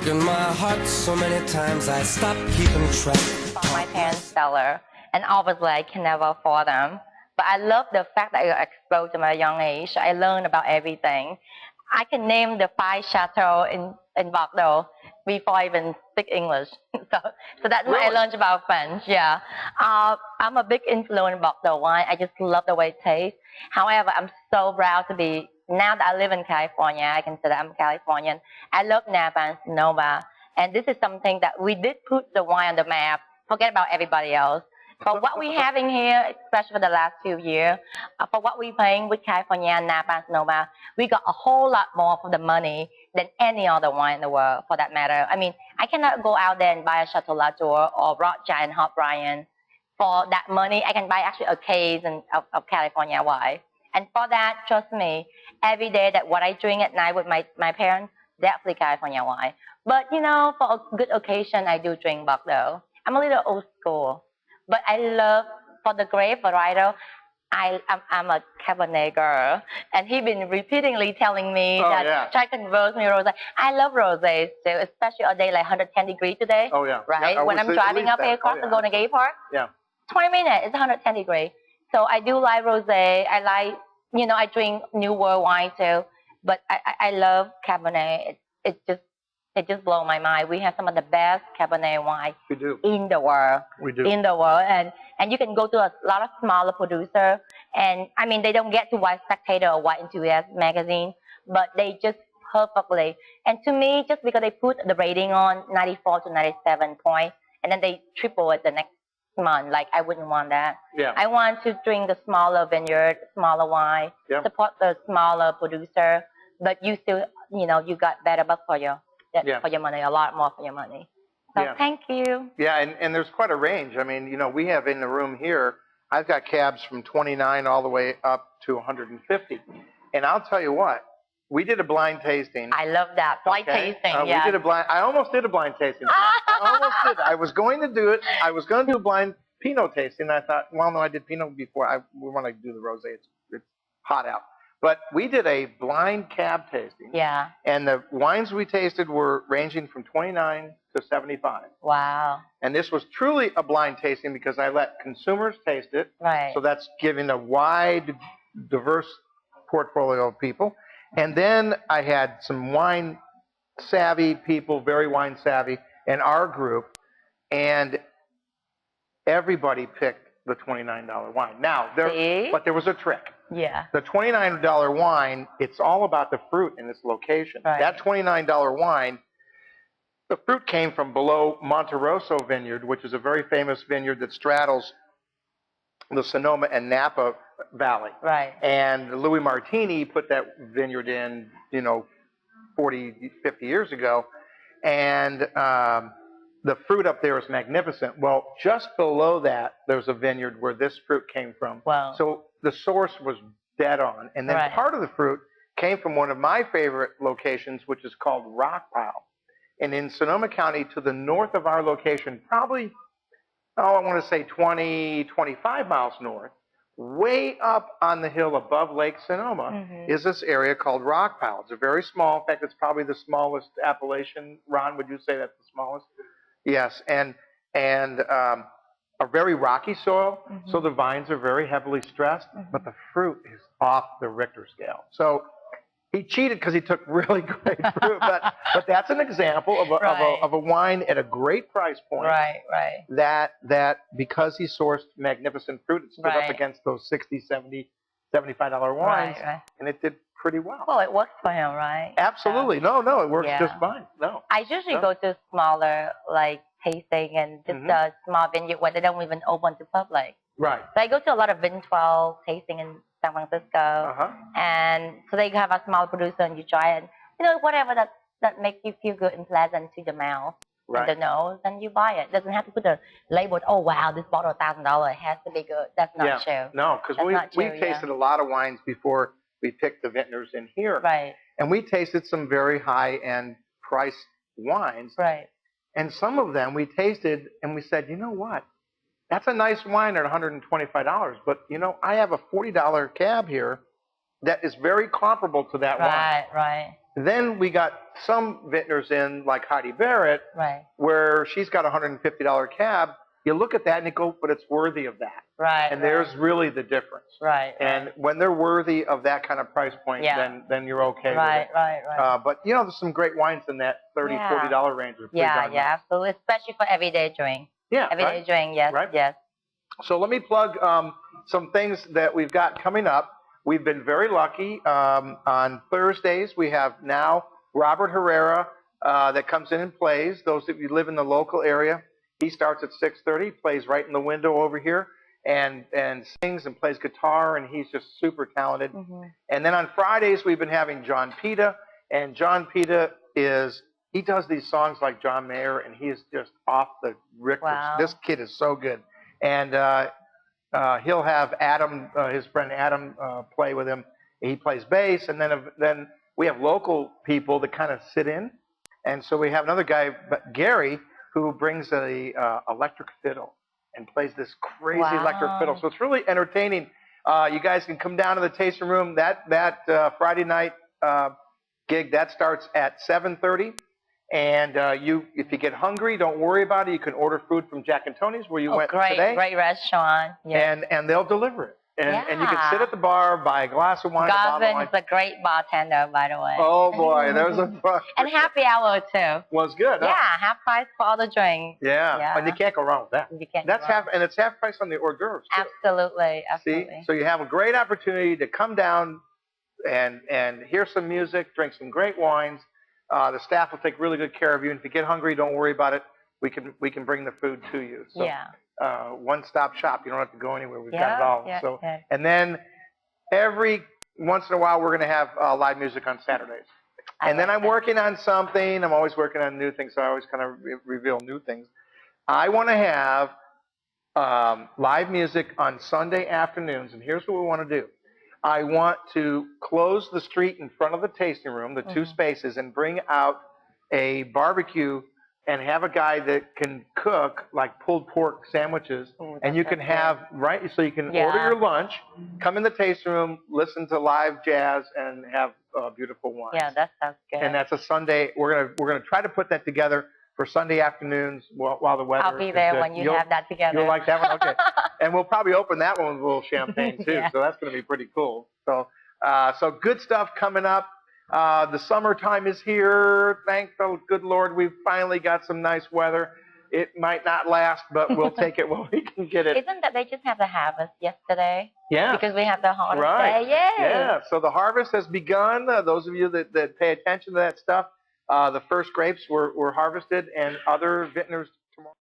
broken my heart so many times I stopped keeping track. From my parents' cellar, and obviously I can never afford them. But I love the fact that I got exposed at a young age. I learned about everything. I can name the 5 chateaux in Bordeaux before I even speak English. So that's what I learned about French, yeah. I'm a big influence in Bordeaux wine. I just love the way it tastes. However, I'm so proud to be, now that I live in California, I consider I'm Californian. I love Napa and Sonoma. And this is something that we did put the wine on the map. Forget about everybody else. For what we're having here, especially for the last few years, for what we're paying with California, Napa, and Sonoma, we got a whole lot more for the money than any other wine in the world, for that matter. I mean, I cannot go out there and buy a Chateau Latour or Rothschild and Hop Bryan. For that money, I can buy actually a case of California wine. And for that, trust me, every day that what I drink at night with my parents, definitely California wine. But, you know, for a good occasion, I do drink Bordeaux. I'm a little old school. But I love, for the grape varietal, I'm a Cabernet girl. And he's been repeatedly telling me try to convert me Rosa. I love rosés too, especially a day like 110 degrees today. Oh, yeah. Right? Yeah, when I'm driving up here across the Golden Gate Park, 20 minutes, it's 110 degrees. So I do like rosé. I like, you know, I drink New World wine too. But I love Cabernet. It just blows my mind. We have some of the best Cabernet wine in the world. We do. In the world. And you can go to a lot of smaller producers. And, I mean, they don't get to Wine Spectator or Wine Enthusiast magazine, but they just perfectly. And to me, just because they put the rating on 94 to 97 points, and then they triple it the next month, like, I wouldn't want that. Yeah. I want to drink the smaller vineyard, smaller wine, support the smaller producer, but you still, you know, you got better buck for your money, a lot more for your money. So thank you. Yeah, and there's quite a range. I mean, you know, we have in the room here, I've got cabs from 29 all the way up to 150. And I'll tell you what, we did a blind tasting. I love that, blind tasting, We did a blind, I almost did a blind tasting. I almost did. I was going to do it. I was going to do a blind Pinot tasting. I thought, well, no, I did Pinot before. We want to do the rosé. It's hot out. But we did a blind cab tasting. Yeah. And the wines we tasted were ranging from 29 to 75. Wow. And this was truly a blind tasting because I let consumers taste it. Right. So that's giving a wide, diverse portfolio of people. And then I had some wine savvy people, very wine savvy, in our group. And everybody picked the $29 wine. Now, but there was a trick. Yeah. The $29 wine, it's all about the fruit in this location. Right. That $29 wine, the fruit came from below Monte Rosso vineyard, which is a very famous vineyard that straddles the Sonoma and Napa Valley. Right. And Louis Martini put that vineyard in, you know, 40, 50 years ago. And the fruit up there is magnificent. Well, just below that, there's a vineyard where this fruit came from. Wow. So the source was dead on. And then part of the fruit came from one of my favorite locations, which is called Rockpile. And in Sonoma County, to the north of our location, probably, I want to say 20, 25 miles north, way up on the hill above Lake Sonoma, is this area called Rockpile. It's a very small, in fact, it's probably the smallest appellation. Ron, would you say that's the smallest? Yes, and a very rocky soil, so the vines are very heavily stressed, but the fruit is off the Richter scale. So he cheated because he took really great fruit, but that's an example of a wine at a great price point. Right. That because he sourced magnificent fruit, it stood up against those $60, $70, $75 wines, and it did pretty well. Well, it works for him, right? Absolutely. No, it works just fine. No. I usually go to smaller, like, tasting and just a small vineyard where they don't even open to public. Right. So I go to a lot of Vin 12 tasting in San Francisco, and so they have a small producer and you try it. You know, whatever that makes you feel good and pleasant to the mouth and the nose, and you buy it. It doesn't have to put a label, oh wow, this bottle $1,000, it has to be good. That's not true. No, because we tasted a lot of wines before we picked the vintners in here. Right. And we tasted some very high-end priced wines. Right. And some of them we tasted and we said, you know what? That's a nice wine at $125, but, you know, I have a $40 cab here that is very comparable to that wine. Right. Then we got some vintners in, like Heidi Barrett, Right. where she's got a $150 cab. You look at that and you go, but it's worthy of that. Right. And there's really the difference. Right. And when they're worthy of that kind of price point, then you're okay with it. Right. But you know, there's some great wines in that $30, $40 range. Yeah, absolutely, especially for everyday drink. Yeah, everyday drink. Yes, right? Yes. So let me plug some things that we've got coming up. We've been very lucky. On Thursdays, we have now Robert Herrera that comes in and plays. Those of you who live in the local area, he starts at 6:30, plays right in the window over here, and sings and plays guitar, and he's just super talented. And then on Fridays, we've been having John Pita, and John Pita he does these songs like John Mayer, and he is just off the Richter. Wow. This kid is so good. And he'll have Adam, his friend Adam, play with him. He plays bass, and then we have local people that kind of sit in. And so we have another guy, Gary, who brings a electric fiddle and plays this crazy electric fiddle. So it's really entertaining. You guys can come down to the tasting room. That Friday night gig, that starts at 7:30. And if you get hungry, don't worry about it. You can order food from Jack and Tony's, where you went today. Great restaurant. Yeah. And they'll deliver it. And you can sit at the bar, buy a glass of wine. Garvin is a great bartender, by the way. Oh boy, there's a and happy hour too. Was good. Huh? Yeah, half price for all the drinks. Yeah, and you can't go wrong with that. You can't. That's and it's half price on the hors d'oeuvres too. Absolutely. See, so you have a great opportunity to come down and hear some music, drink some great wines. The staff will take really good care of you, and if you get hungry, don't worry about it. We can bring the food to you. So, one-stop shop. You don't have to go anywhere. We've got it all. And then every once in a while, we're going to have live music on Saturdays. And then I'm working on something. I'm always working on new things, so I always kind of reveal new things. I want to have live music on Sunday afternoons, and here's what we want to do. I want to close the street in front of the tasting room, the two spaces, and bring out a barbecue and have a guy that can cook like pulled pork sandwiches. And you can have, so you can order your lunch, come in the tasting room, listen to live jazz, and have beautiful wine. Yeah, that sounds good. And that's a Sunday. We're gonna try to put that together for Sunday afternoons while the weather is good. I'll be there when you have that together. You'll like that one? Okay. And we'll probably open that one with a little champagne too. So that's going to be pretty cool. So good stuff coming up. The summertime is here. Thank the good Lord, we've finally got some nice weather. It might not last, but we'll take it when we can get it. Isn't that they just have the harvest yesterday? Yeah. Because we have the harvest day. Yay. Yeah. So the harvest has begun. Those of you that pay attention to that stuff, the first grapes were harvested, and other vintners tomorrow.